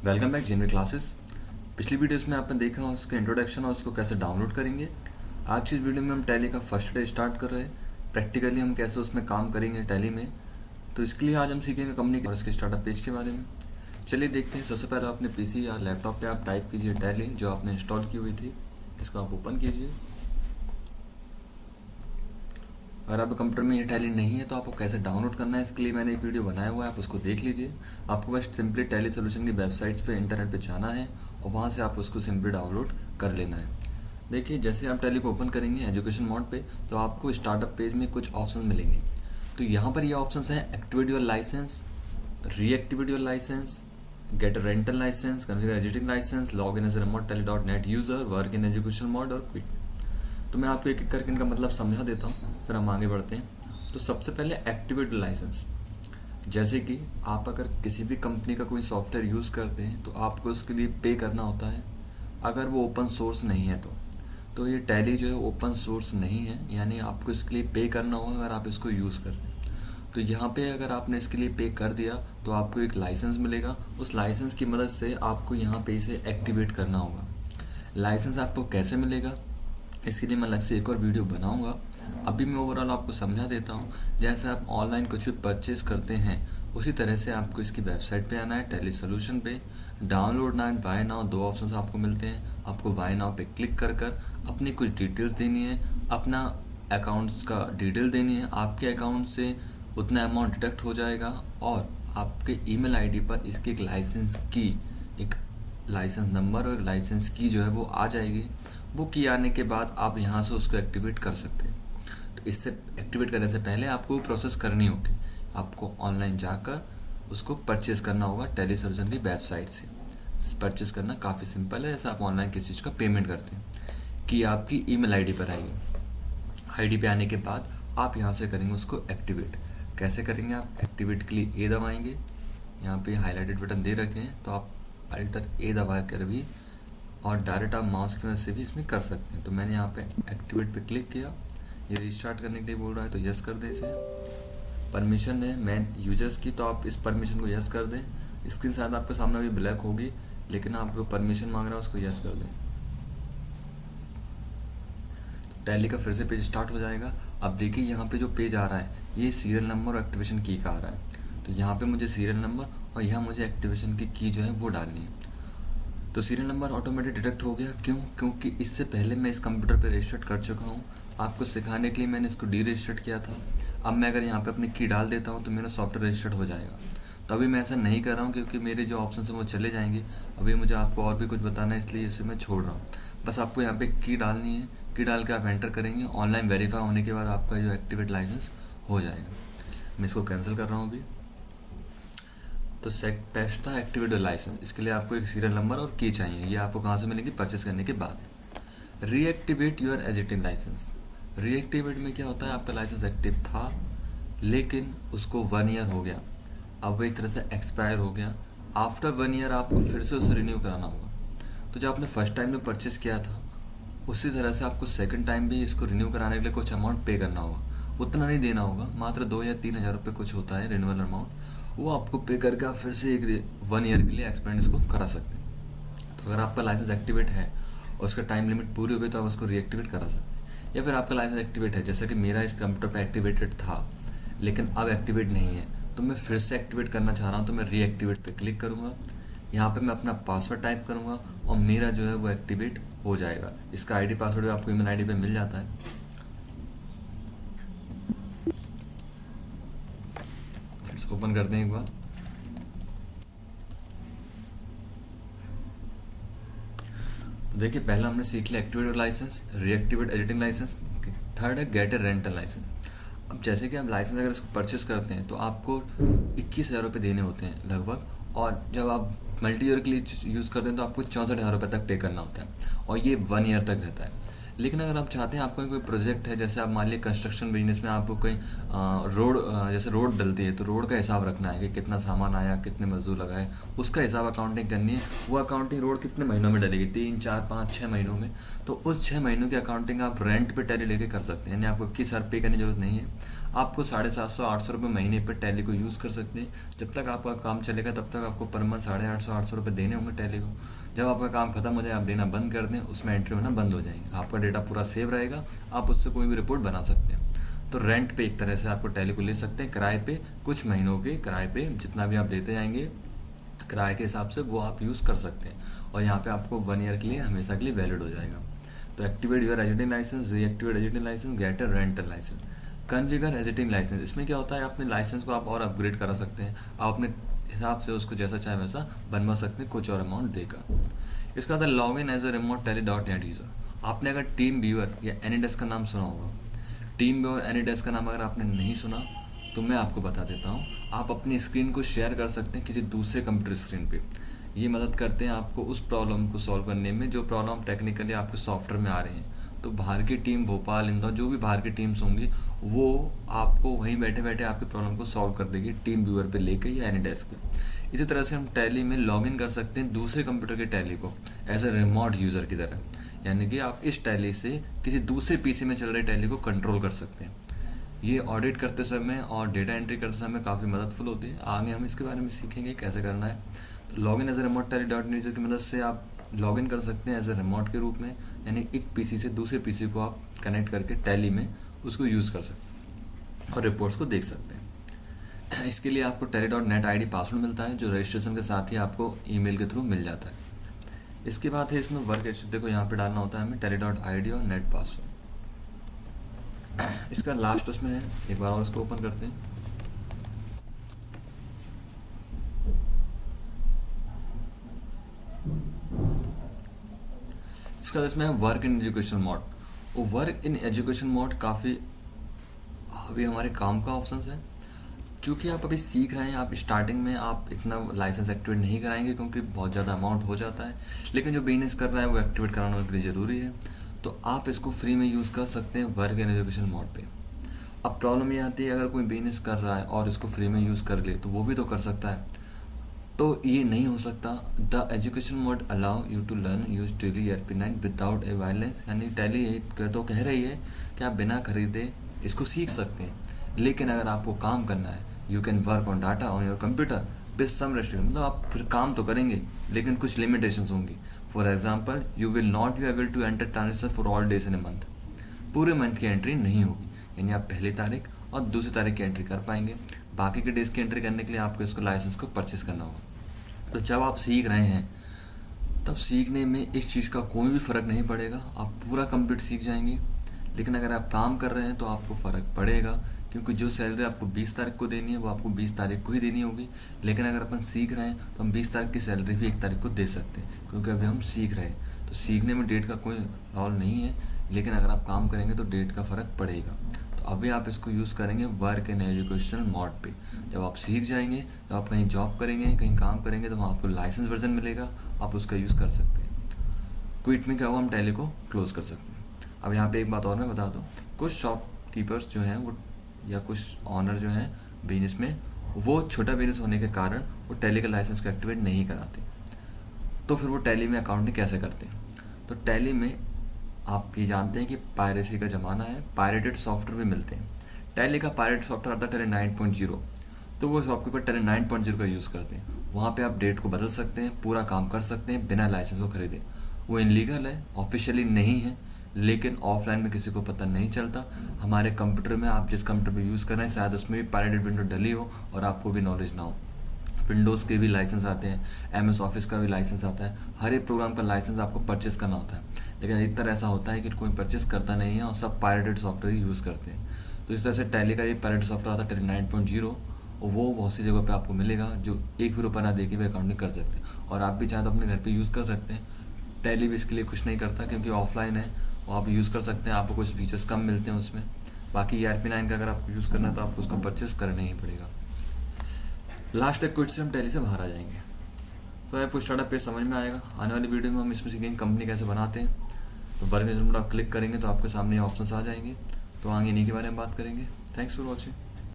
Welcome back JNV classes. पिछली videos में आपने देखा उसका इंट्रोडक्शन और उसको कैसे डाउनलोड करेंगे। आज की इस वीडियो में हम टैली का फर्स्ट डे स्टार्ट कर रहे हैं। प्रैक्टिकली हम कैसे उसमें काम करेंगे टैली में, तो इसके लिए आज हम सीखेंगे कंपनी और इसके स्टार्टअप पेज के बारे में। चलिए देखते हैं। सबसे पहले अपने पीसी या लैपटॉप पे आप टाइप कीजिए टैली जो आपने इंस्टॉल की हुई थी, इसको आप ओपन कीजिए। अगर आप कंप्यूटर में ये टैली नहीं है तो आपको कैसे डाउनलोड करना है, इसके लिए मैंने एक वीडियो बनाया हुआ है, आप उसको देख लीजिए। आपको बस सिंपली टैली सोल्यूशन की वेबसाइट्स पे इंटरनेट पे जाना है और वहाँ से आप उसको सिंपली डाउनलोड कर लेना है। देखिए, जैसे आप टैली को ओपन करेंगे एजुकेशन मोड पे तो आपको स्टार्टअप पेज में कुछ ऑप्शन मिलेंगे। तो यहाँ पर ये ऑप्शन हैं: activate your licence, reactivate your licence, get rental licence, configure editing licence, log in as remote Tally .net user, work in education mode और क्विट। तो मैं आपको एक एक करके इनका मतलब समझा देता हूँ, फिर हम आगे बढ़ते हैं। तो सबसे पहले एक्टिवेट लाइसेंस, जैसे कि आप अगर किसी भी कंपनी का कोई सॉफ्टवेयर यूज़ करते हैं तो आपको उसके लिए पे करना होता है, अगर वो ओपन सोर्स नहीं है तो ये टैली जो है ओपन सोर्स नहीं है, यानी आपको इसके लिए पे करना होगा अगर आप इसको यूज़ कर रहे हैं। तो यहाँ पे अगर आपने इसके लिए पे कर दिया तो आपको एक लाइसेंस मिलेगा। उस लाइसेंस की मदद से आपको यहाँ पे इसे एक्टिवेट करना होगा। लाइसेंस आपको कैसे मिलेगा, इसके लिए मैं अलग से एक और वीडियो बनाऊंगा। अभी मैं ओवरऑल आपको समझा देता हूँ। जैसे आप ऑनलाइन कुछ भी परचेज करते हैं उसी तरह से आपको इसकी वेबसाइट पे आना है, टैली सोल्यूशन पे। Download now and buy now दो ऑप्शंस आपको मिलते हैं। आपको बाय नाउ पे क्लिक कर कर अपनी कुछ डिटेल्स देनी है, अपना अकाउंट्स का डिटेल देनी है। आपके अकाउंट से उतना अमाउंट डिडक्ट हो जाएगा और आपके ईमेल आईडी पर इसकी एक लाइसेंस की, एक लाइसेंस नंबर और एक लाइसेंस की जो है वो आ जाएगी। वो की आने के बाद आप यहाँ से उसको एक्टिवेट कर सकते हैं। तो इससे एक्टिवेट करने से पहले आपको प्रोसेस करनी होगी। आपको ऑनलाइन जाकर उसको परचेज़ करना होगा टैली सोल्यूशन की वेबसाइट से। परचेज़ करना काफ़ी सिंपल है, जैसे आप ऑनलाइन किसी चीज़ का पेमेंट करते हैं कि आपकी ईमेल आईडी पर आएगी। आईडी पे आने के बाद आप यहाँ से करेंगे उसको एक्टिवेट। कैसे करेंगे, आप एक्टिवेट के लिए ए दबाएंगे। यहाँ पे हाईलाइटेड बटन दे रखे हैं तो आप अल्टर ए दबा कर भी और डायरेक्ट आप माउस की मदद से भी इसमें कर सकते हैं। तो मैंने यहाँ पे एक्टिवेट पे क्लिक किया। ये रिस्टार्ट करने के लिए बोल रहा है तो यस कर दें इसे। परमिशन है मैन यूजर्स की, तो आप इस परमिशन को यस कर दें। स्क्रीन शायद आपके सामने अभी ब्लैक होगी, लेकिन आप जो परमिशन मांग रहे हैं उसको यस कर दें। तो टैली का फिर से पेज स्टार्ट हो जाएगा। अब देखिए यहाँ पे जो पेज आ रहा है ये सीरियल नंबर और एक्टिवेशन की का आ रहा है। तो यहाँ पे मुझे सीरियल नंबर और यहाँ मुझे एक्टिवेशन की जो है वो डालनी है। तो सीरियल नंबर ऑटोमेटिक डिटेक्ट हो गया। क्यों? क्योंकि इससे पहले मैं इस कंप्यूटर पे रजिस्टर्ड कर चुका हूँ। आपको सिखाने के लिए मैंने इसको डी रजिस्टर्ड किया था। अब मैं अगर यहाँ पे अपनी की डाल देता हूँ तो मेरा सॉफ्टवेयर रजिस्टर्ड हो जाएगा। तो अभी मैं ऐसा नहीं कर रहा हूँ क्योंकि मेरे जो ऑप्शन हैं वो चले जाएंगे। अभी मुझे आपको और भी कुछ बताना है, इसलिए इसे मैं छोड़ रहा हूँ। बस आपको यहाँ पे की डालनी है। की डाल के आप एंटर करेंगे। ऑनलाइन वेरीफाई होने के बाद आपका जो एक्टिवेट लाइसेंस हो जाएगा। मैं इसको कैंसिल कर रहा हूँ अभी। तो पेस्ट था एक्टिवेट लाइसेंस, इसके लिए आपको एक सीरियल नंबर और की चाहिए। ये आपको कहाँ से मिलेगी? परचेस करने के बाद। Reactivate your editing licence. Reactivate में क्या होता है, आपका लाइसेंस एक्टिव था लेकिन उसको 1 ईयर हो गया, अब वो एक तरह से एक्सपायर हो गया। आफ्टर 1 ईयर आपको फिर से उसे रिन्यू कराना होगा। तो जो आपने फर्स्ट टाइम में परचेस किया था उसी तरह से आपको सेकंड टाइम भी इसको रिन्यू कराने के लिए कुछ अमाउंट पे करना होगा। उतना नहीं देना होगा, मात्र 2 या 3 हज़ार रुपये कुछ होता है रिन्यूअल अमाउंट। वो आपको पे करके आप फिर से एक 1 ईयर के लिए एक्सपेंड इसको करा सकते हैं। तो अगर आपका लाइसेंस एक्टिवेट है और उसका टाइम लिमिट पूरी हो गई तो आप उसको रीएक्टिवेट करा सकते हैं। या फिर आपका लाइसेंस एक्टिवेट है, जैसा कि मेरा इस कंप्यूटर पर एक्टिवेटेड था लेकिन अब एक्टिवेट नहीं है, तो मैं फिर से एक्टिवेट करना चाह रहा हूँ, तो मैं रीएक्टिवेट पे क्लिक करूँगा। यहाँ पे मैं अपना पासवर्ड टाइप करूँगा और मेरा जो है वो एक्टिवेट हो जाएगा। इसका आईडी पासवर्ड आपको ईमेल आईडी पे मिल जाता है। इसको ओपन करते हैं एक बार। तो देखिए, पहला हमने सीख लिया activate licence, reactivate editing licence. Third है गेट ए रेंटल लाइसेंस। अब जैसे कि आप लाइसेंस अगर इसको परचेस करते हैं तो आपको 21,000 रुपये देने होते हैं लगभग, और जब आप मल्टी ईयर के लिए यूज़ करते हैं तो आपको 64,000 रुपये तक पे करना होता है और ये 1 ईयर तक रहता है। लेकिन अगर आप चाहते हैं आपका कोई प्रोजेक्ट है, जैसे आप मान लीजिए कंस्ट्रक्शन बिजनेस में आपको कोई रोड जैसे रोड डलती है तो रोड का हिसाब रखना है कि कितना सामान आया, कितने मजदूर लगाए, उसका हिसाब अकाउंटिंग करनी है। वो अकाउंटिंग रोड कितने महीनों में डलेगी? 3, 4, 5, 6 महीनों में। तो उस 6 महीनों की अकाउंटिंग आप रेंट पे टैली लेके कर सकते हैं, यानी आपको 21,000 पे करने की जरूरत नहीं है। आपको 750-800 रुपये महीने पर टैली को यूज़ कर सकते हैं। जब तक आपका काम चलेगा तब तक आपको पर मंथ 850-800 रुपये देने होंगे टैली को। जब आपका काम खत्म हो जाए, आप देना बंद कर दें, उसमें एंट्री होना बंद हो जाएगी, आपका डेटा पूरा सेव रहेगा, आप उससे कोई भी रिपोर्ट बना सकते हैं। तो रेंट पे एक तरह से आपको टैली को ले सकते हैं, किराए पे, कुछ महीनों के किराए पे, जितना भी आप देते जाएंगे किराए के हिसाब से वो आप यूज़ कर सकते हैं। और यहाँ पे आपको 1 ईयर के लिए हमेशा के लिए वैलिड हो जाएगा। तो activate your editing licence, reactivate editing licence, get a rental licence, configure editing licence. इसमें क्या होता है, अपने लाइसेंस को आप और अपग्रेड करा सकते हैं, आप अपने हिसाब से उसको जैसा चाहे वैसा बनवा सकते हैं, कुछ और अमाउंट देकर। इसका था log in as a remote Tally .net user. आपने अगर टीम व्यूअर या एनीडेस्क का नाम सुना होगा, टीम व्यूअर एनीडेस्क का नाम अगर आपने नहीं सुना तो मैं आपको बता देता हूँ। आप अपनी स्क्रीन को शेयर कर सकते हैं किसी दूसरे कंप्यूटर स्क्रीन पे। ये मदद करते हैं आपको उस प्रॉब्लम को सॉल्व करने में जो प्रॉब्लम टेक्निकली आपके सॉफ्टवेयर में आ रही हैं। तो बाहर की टीम, भोपाल, इंदौर, जो भी बाहर की टीम्स होंगी, वो आपको वहीं बैठे बैठे आपकी प्रॉब्लम को सॉल्व कर देगी टीम व्यूअर पे लेके या एनीडेस्क पे। इसी तरह से हम टैली में लॉगिन कर सकते हैं दूसरे कंप्यूटर के टैली को एज अ रिमोट यूज़र की तरह, यानी कि आप इस टैली से किसी दूसरे पीसी में चल रहे टैली को कंट्रोल कर सकते हैं। ये ऑडिट करते समय और डेटा एंट्री करते समय काफ़ी मददफुल होती है। आगे हम इसके बारे में सीखेंगे कैसे करना है। तो login as a remote Tally .net की मदद से आप लॉगिन कर सकते हैं एज ए रिमोट के रूप में, यानी एक पीसी से दूसरे पीसी को आप कनेक्ट करके टैली में उसको यूज़ कर सकते हैं और रिपोर्ट्स को देख सकते हैं। इसके लिए आपको tally.net ID पासवर्ड मिलता है, जो रजिस्ट्रेशन के साथ ही आपको ईमेल के थ्रू मिल जाता है। इसके बाद है इसमें वर्क हिस्ट्री को यहाँ पे डालना होता है हमें tally.id और नेट पासवर्ड। इसका लास्ट उसमें है, एक बार और इसको ओपन करते हैं। इसका इसमें है वर्क इन एजुकेशन मोड। वो वर्क इन एजुकेशन मोड काफ़ी अभी हमारे काम का ऑप्शन है। चूँकि आप अभी सीख रहे हैं, आप स्टार्टिंग में आप इतना लाइसेंस एक्टिवेट नहीं कराएंगे क्योंकि बहुत ज़्यादा अमाउंट हो जाता है, लेकिन जो बिजनेस कर रहा है वो एक्टिवेट कराना उनके लिए ज़रूरी है। तो आप इसको फ्री में यूज़ कर सकते हैं वर्क इन एजुकेशन मोड पे। अब प्रॉब्लम ये आती है, अगर कोई बिजनेस कर रहा है और इसको फ्री में यूज़ कर ले तो वो भी तो कर सकता है, तो ये नहीं हो सकता। The education mode allow you to learn use Tally ERP9 without a licence, यानी टैली तो कह रही है कि आप बिना खरीदे इसको सीख सकते हैं, लेकिन अगर आपको काम करना है, you can work on data on your computer with some restriction, मतलब आप फिर काम तो करेंगे लेकिन कुछ लिमिटेशंस होंगी। For example, you will not be able to enter transaction for all days in a month, पूरे मंथ की एंट्री नहीं होगी, यानी आप पहली तारीख और दूसरी तारीख की एंट्री कर पाएंगे, बाकी के डेज की एंट्री करने के लिए आपको इसको लाइसेंस को परचेस करना होगा। तो जब आप सीख रहे हैं तब सीखने में इस चीज़ का कोई भी फ़र्क नहीं पड़ेगा, आप पूरा कंप्लीट सीख जाएंगे। लेकिन अगर आप काम कर रहे हैं तो आपको फ़र्क पड़ेगा, क्योंकि जो सैलरी आपको 20 तारीख को देनी है वो आपको 20 तारीख को ही देनी होगी। लेकिन अगर अपन सीख रहे हैं तो हम 20 तारीख की सैलरी भी 1 तारीख को दे सकते हैं, क्योंकि अभी हम सीख रहे हैं। तो सीखने में डेट का कोई रोल नहीं है, लेकिन अगर आप काम करेंगे तो डेट का फ़र्क पड़ेगा। तो अभी आप इसको यूज़ करेंगे वर्क इन एजुकेशन मोड पे। जब आप सीख जाएंगे, जब आप कहीं जॉब करेंगे, कहीं काम करेंगे, तो वहाँ आपको लाइसेंस वर्जन मिलेगा, आप उसका यूज़ कर सकते हैं। क्विट में क्या हुआ, हम टैली को क्लोज कर सकते हैं। अब यहाँ पे एक बात और मैं बता दूँ, कुछ शॉपकीपर्स जो हैं वो या कुछ ऑनर जो हैं बिजनेस में, वो छोटा बिजनेस होने के कारण वो टैली का लाइसेंस को एक्टिवेट नहीं कराते। तो फिर वो टैली में अकाउंटिंग कैसे करते हैं? तो टैली में आप ये जानते हैं कि पायरेसी का ज़माना है, पायरेटेड सॉफ्टवेयर भी मिलते हैं। टैली का पायरेटेड सॉफ्टवेयर आता है टैली 9.0, तो वो शॉपकीपर टैली 9.0 का यूज़ करते हैं। वहाँ पे आप डेट को बदल सकते हैं, पूरा काम कर सकते हैं बिना लाइसेंस को खरीदे। वो इनलीगल है, ऑफिशियली नहीं है, लेकिन ऑफलाइन में किसी को पता नहीं चलता। हमारे कंप्यूटर में, आप जिस कंप्यूटर में यूज़ कर रहे हैं शायद उसमें भी पायरेटेड विंडो डली हो और आपको भी नॉलेज ना हो। विंडोज़ के भी लाइसेंस आते हैं, MS ऑफिस का भी लाइसेंस आता है, हर एक प्रोग्राम का लाइसेंस आपको परचेस करना होता है। लेकिन अधिकतर ऐसा होता है कि कोई परचेस करता नहीं है और सब पायरेटेड सॉफ्टवेयर यूज़ करते हैं। तो इस तरह से टैली का भी पायरेटेड सॉफ्टवेयर आता है टैली 9.0, और वो बहुत सी जगह पे आपको मिलेगा जो एक भी रुपया ना दे के भी अकाउंटिंग कर सकते हैं। और आप भी चाहे तो अपने घर पे यूज़ कर सकते हैं। टैली भी इसके लिए कुछ नहीं करता क्योंकि ऑफलाइन है, और आप यूज़ कर सकते हैं, आपको कुछ फीचर्स कम मिलते हैं उसमें। बाकी ERP9 का अगर आपको यूज़ करना है तो आपको उसको परचेस करना ही पड़ेगा। लास्ट एक क्विट से हम टैली से बाहर आ जाएंगे, तो आपको स्टार्टअप पेज समझ में आएगा। आने वाली वीडियो में हम इसमें सीखेंगे कंपनी कैसे बनाते हैं। तो वर्क में आप क्लिक करेंगे तो आपके सामने ऑप्शंस आ जाएंगे, तो आगे इन्हीं के बारे में बात करेंगे। Thanks for watching.